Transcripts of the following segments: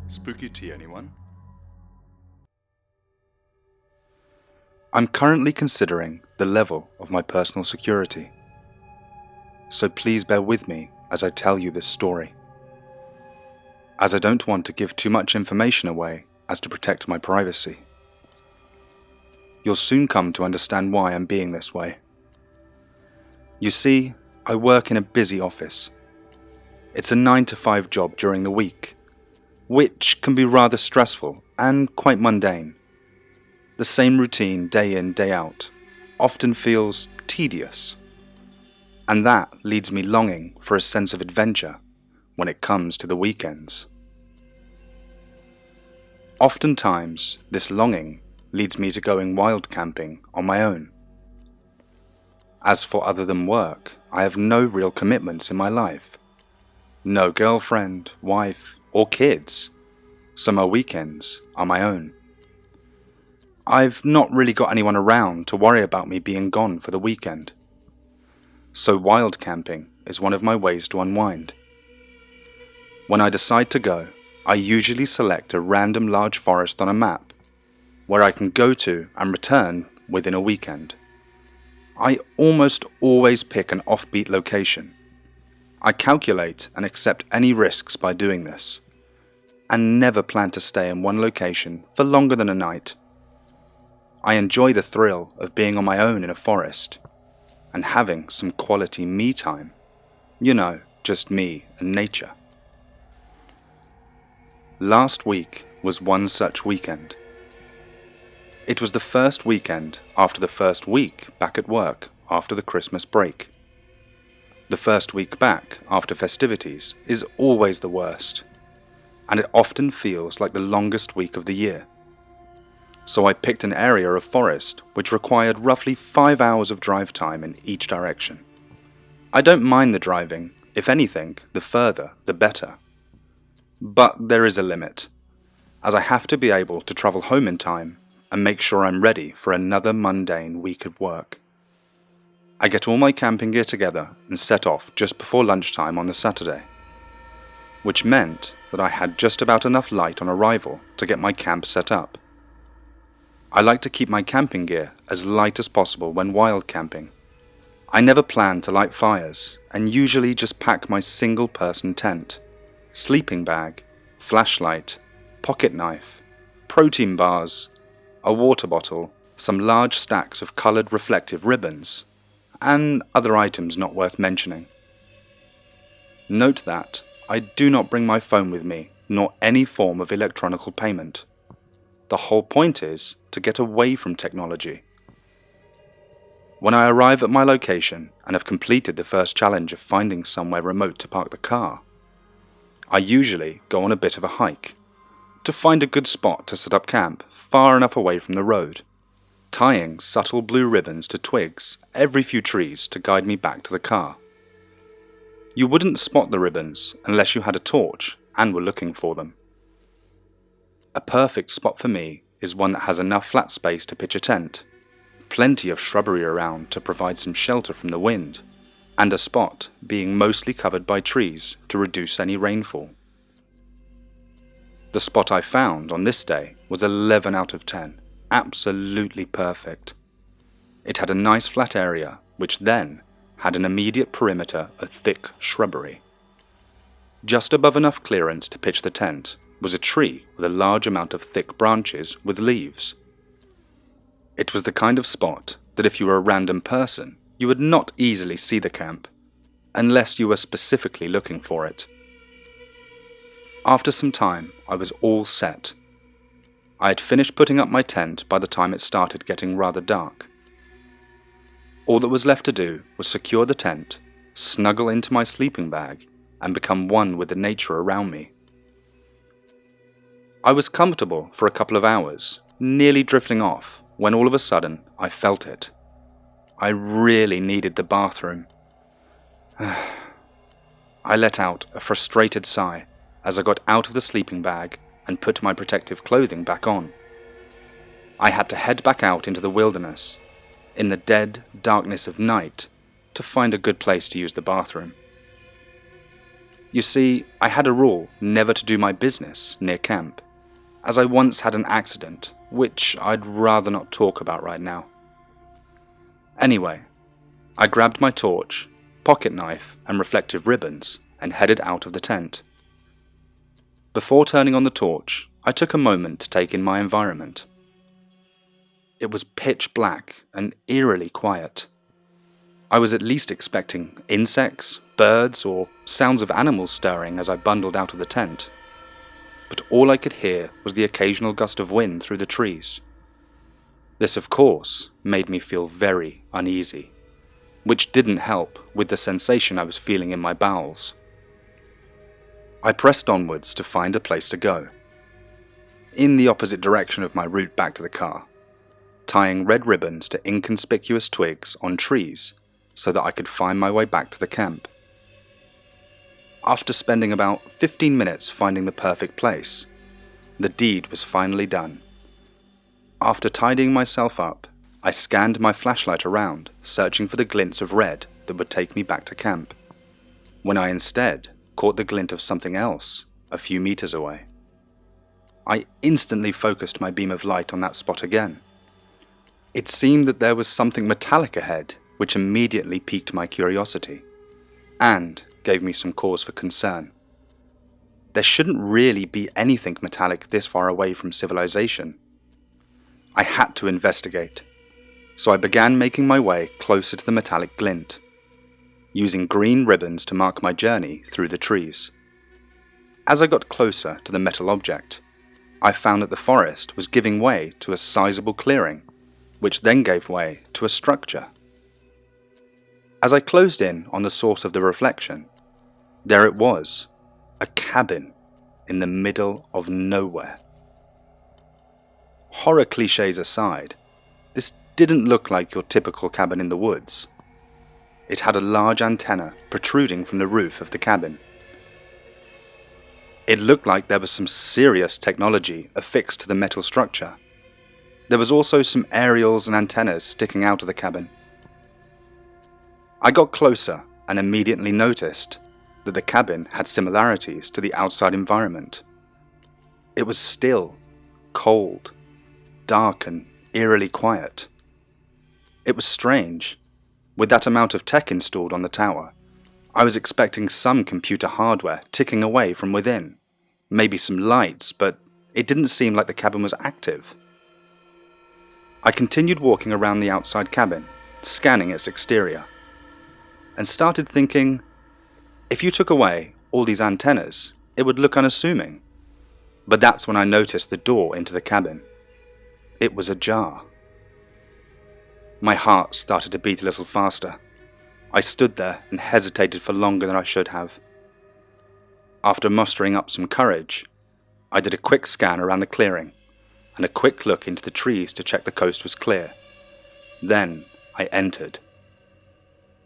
Spooky tea, anyone? I'm currently considering the level of my personal security, so please bear with me as I tell you this story, as I don't want to give too much information away as to protect my privacy. You'll soon come to understand why I'm being this way. You see, I work in a busy office. It's a 9-to-5 job during the week, which can be rather stressful and quite mundane. The same routine day in, day out often feels tedious, and that leads me longing for a sense of adventure when it comes to the weekends. Oftentimes, this longing leads me to going wild camping on my own. As for other than work, I have no real commitments in my life. No girlfriend, wife, or kids, so my weekends are my own. I've not really got anyone around to worry about me being gone for the weekend. So wild camping is one of my ways to unwind. When I decide to go, I usually select a random large forest on a map, where I can go to and return within a weekend. I almost always pick an offbeat location. I calculate and accept any risks by doing this, and never plan to stay in one location for longer than a night. I enjoy the thrill of being on my own in a forest, and having some quality me time. You know, just me and nature. Last week was one such weekend. It was the first weekend after the first week back at work after the Christmas break. The first week back after festivities is always the worst, and it often feels like the longest week of the year. So I picked an area of forest which required roughly 5 hours of drive time in each direction. I don't mind the driving, if anything, the further the better. But there is a limit, as I have to be able to travel home in time and make sure I'm ready for another mundane week of work. I get all my camping gear together and set off just before lunchtime on the Saturday, which meant that I had just about enough light on arrival to get my camp set up. I like to keep my camping gear as light as possible when wild camping. I never plan to light fires and usually just pack my single-person tent, sleeping bag, flashlight, pocket knife, protein bars, a water bottle, some large stacks of coloured reflective ribbons, and other items not worth mentioning. Note that I do not bring my phone with me, nor any form of electronic payment. The whole point is to get away from technology. When I arrive at my location and have completed the first challenge of finding somewhere remote to park the car, I usually go on a bit of a hike to find a good spot to set up camp far enough away from the road, tying subtle blue ribbons to twigs every few trees to guide me back to the car. You wouldn't spot the ribbons unless you had a torch and were looking for them. A perfect spot for me is one that has enough flat space to pitch a tent, plenty of shrubbery around to provide some shelter from the wind, and a spot being mostly covered by trees to reduce any rainfall. The spot I found on this day was 11 out of 10, absolutely perfect. It had a nice flat area, which then had an immediate perimeter of thick shrubbery. Just above enough clearance to pitch the tent was a tree with a large amount of thick branches with leaves. It was the kind of spot that if you were a random person, you would not easily see the camp, unless you were specifically looking for it. After some time, I was all set. I had finished putting up my tent by the time it started getting rather dark. All that was left to do was secure the tent, snuggle into my sleeping bag, and become one with the nature around me. I was comfortable for a couple of hours, nearly drifting off, when all of a sudden I felt it. I really needed the bathroom. I let out a frustrated sigh as I got out of the sleeping bag and put my protective clothing back on. I had to head back out into the wilderness, in the dead darkness of night, to find a good place to use the bathroom. You see, I had a rule never to do my business near camp, as I once had an accident, which I'd rather not talk about right now. Anyway, I grabbed my torch, pocket knife, and reflective ribbons and headed out of the tent. Before turning on the torch, I took a moment to take in my environment. It was pitch black and eerily quiet. I was at least expecting insects, birds, or sounds of animals stirring as I bundled out of the tent. But all I could hear was the occasional gust of wind through the trees. This, of course, made me feel very uneasy, which didn't help with the sensation I was feeling in my bowels. I pressed onwards to find a place to go, in the opposite direction of my route back to the car, tying red ribbons to inconspicuous twigs on trees so that I could find my way back to the camp. After spending about 15 minutes finding the perfect place, the deed was finally done. After tidying myself up, I scanned my flashlight around, searching for the glints of red that would take me back to camp, when I instead caught the glint of something else a few meters away. I instantly focused my beam of light on that spot again. It seemed that there was something metallic ahead, which immediately piqued my curiosity, and gave me some cause for concern. There shouldn't really be anything metallic this far away from civilization. I had to investigate, so I began making my way closer to the metallic glint, using green ribbons to mark my journey through the trees. As I got closer to the metal object, I found that the forest was giving way to a sizable clearing, which then gave way to a structure. As I closed in on the source of the reflection, there it was, a cabin in the middle of nowhere. Horror cliches aside, this didn't look like your typical cabin in the woods. It had a large antenna protruding from the roof of the cabin. It looked like there was some serious technology affixed to the metal structure. There was also some aerials and antennas sticking out of the cabin. I got closer and immediately noticed that the cabin had similarities to the outside environment. It was still, cold, dark and eerily quiet. It was strange. With that amount of tech installed on the tower, I was expecting some computer hardware ticking away from within, maybe some lights, but it didn't seem like the cabin was active. I continued walking around the outside cabin, scanning its exterior, and started thinking, if you took away all these antennas, it would look unassuming. But that's when I noticed the door into the cabin. It was ajar. My heart started to beat a little faster. I stood there and hesitated for longer than I should have. After mustering up some courage, I did a quick scan around the clearing and a quick look into the trees to check the coast was clear. Then I entered.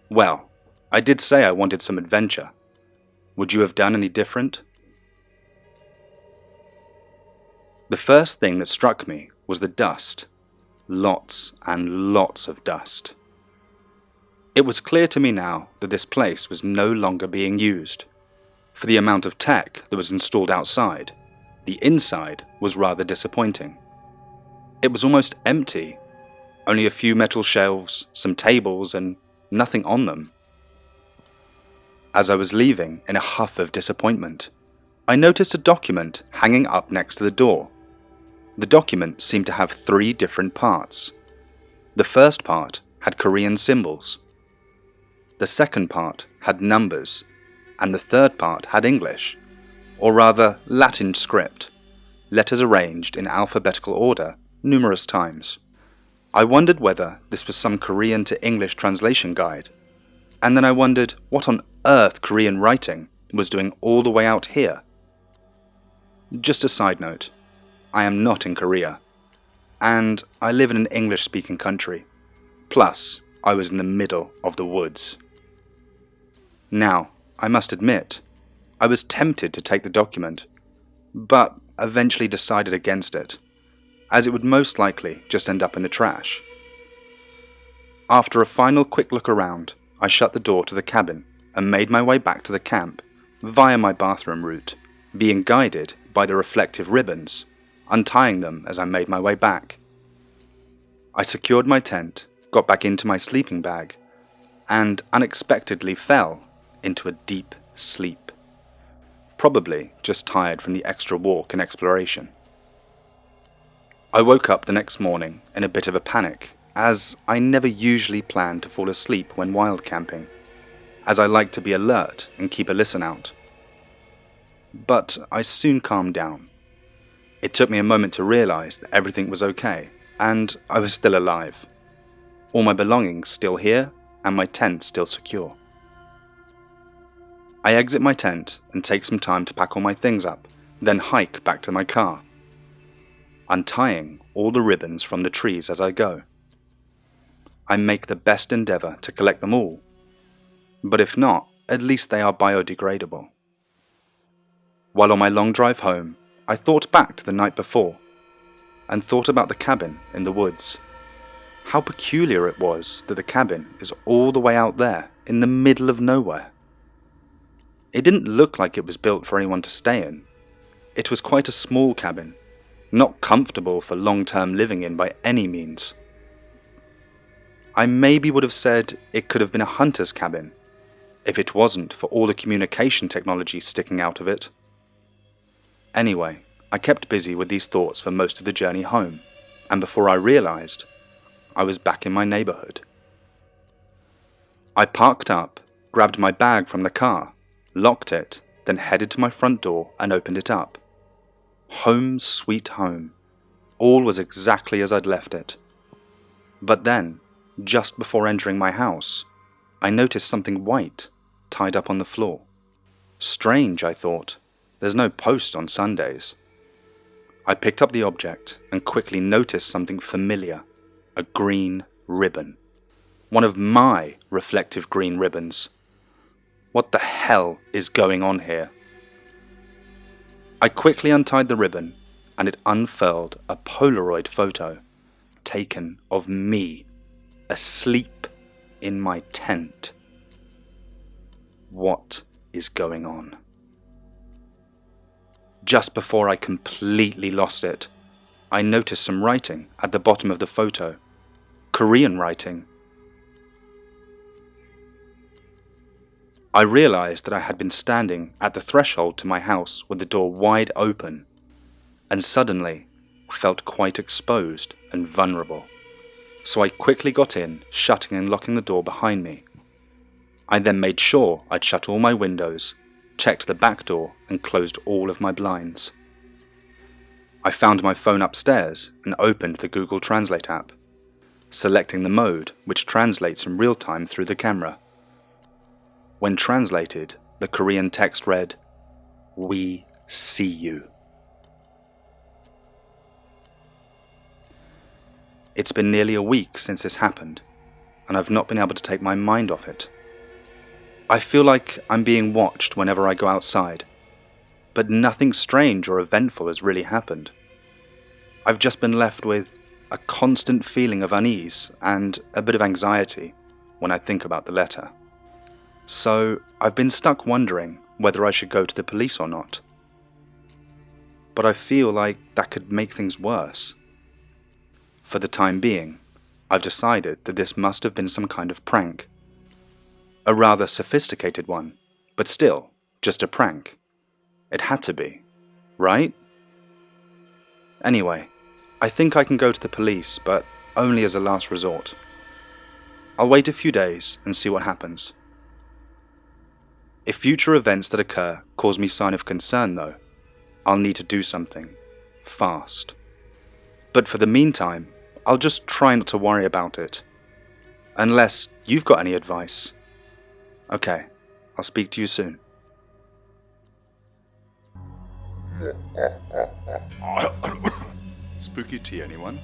Well, I did say I wanted some adventure. Would you have done any different? The first thing that struck me was the dust. Lots and lots of dust. It was clear to me now that this place was no longer being used. For the amount of tech that was installed outside, the inside was rather disappointing. It was almost empty, only a few metal shelves, some tables, and nothing on them. As I was leaving in a huff of disappointment, I noticed a document hanging up next to the door. The document seemed to have 3 different parts. The first part had Korean symbols. The second part had numbers, and the third part had English, or rather Latin script, letters arranged in alphabetical order numerous times. I wondered whether this was some Korean to English translation guide, and then I wondered what on earth Korean writing was doing all the way out here. Just a side note, I am not in Korea, and I live in an English-speaking country. Plus, I was in the middle of the woods. Now, I must admit, I was tempted to take the document, but eventually decided against it, as it would most likely just end up in the trash. After a final quick look around, I shut the door to the cabin and made my way back to the camp via my bathroom route, being guided by the reflective ribbons, untying them as I made my way back. I secured my tent, got back into my sleeping bag, and unexpectedly fell into a deep sleep. Probably just tired from the extra walk and exploration. I woke up the next morning in a bit of a panic, as I never usually plan to fall asleep when wild camping, as I like to be alert and keep a listen out. But I soon calmed down. It took me a moment to realize that everything was okay, and I was still alive. All my belongings still here, and my tent still secure. I exit my tent and take some time to pack all my things up, then hike back to my car, untying all the ribbons from the trees as I go. I make the best endeavor to collect them all, but if not, at least they are biodegradable. While on my long drive home, I thought back to the night before, and thought about the cabin in the woods. How peculiar it was that the cabin is all the way out there, in the middle of nowhere. It didn't look like it was built for anyone to stay in. It was quite a small cabin, not comfortable for long-term living in by any means. I maybe would have said it could have been a hunter's cabin, if it wasn't for all the communication technology sticking out of it. Anyway, I kept busy with these thoughts for most of the journey home, and before I realized, I was back in my neighborhood. I parked up, grabbed my bag from the car, locked it, then headed to my front door and opened it up. Home sweet home. All was exactly as I'd left it. But then, just before entering my house, I noticed something white tied up on the floor. Strange, I thought. There's no post on Sundays. I picked up the object and quickly noticed something familiar. A green ribbon. One of my reflective green ribbons. What the hell is going on here? I quickly untied the ribbon, and it unfurled a Polaroid photo taken of me, asleep in my tent. What is going on? Just before I completely lost it, I noticed some writing at the bottom of the photo. Korean writing. I realized that I had been standing at the threshold to my house with the door wide open, and suddenly felt quite exposed and vulnerable. So I quickly got in, shutting and locking the door behind me. I then made sure I'd shut all my windows, checked the back door, and closed all of my blinds. I found my phone upstairs and opened the Google Translate app, selecting the mode which translates in real time through the camera. When translated, the Korean text read, "We see you." It's been nearly a week since this happened, and I've not been able to take my mind off it. I feel like I'm being watched whenever I go outside, but nothing strange or eventful has really happened. I've just been left with a constant feeling of unease and a bit of anxiety when I think about the letter. So I've been stuck wondering whether I should go to the police or not. But I feel like that could make things worse. For the time being, I've decided that this must have been some kind of prank. A rather sophisticated one, but still, just a prank. It had to be, right? Anyway, I think I can go to the police, but only as a last resort. I'll wait a few days and see what happens. If future events that occur cause me sign of concern though, I'll need to do something, fast. But for the meantime, I'll just try not to worry about it. Unless you've got any advice. Okay, I'll speak to you soon. Spooky tea, anyone?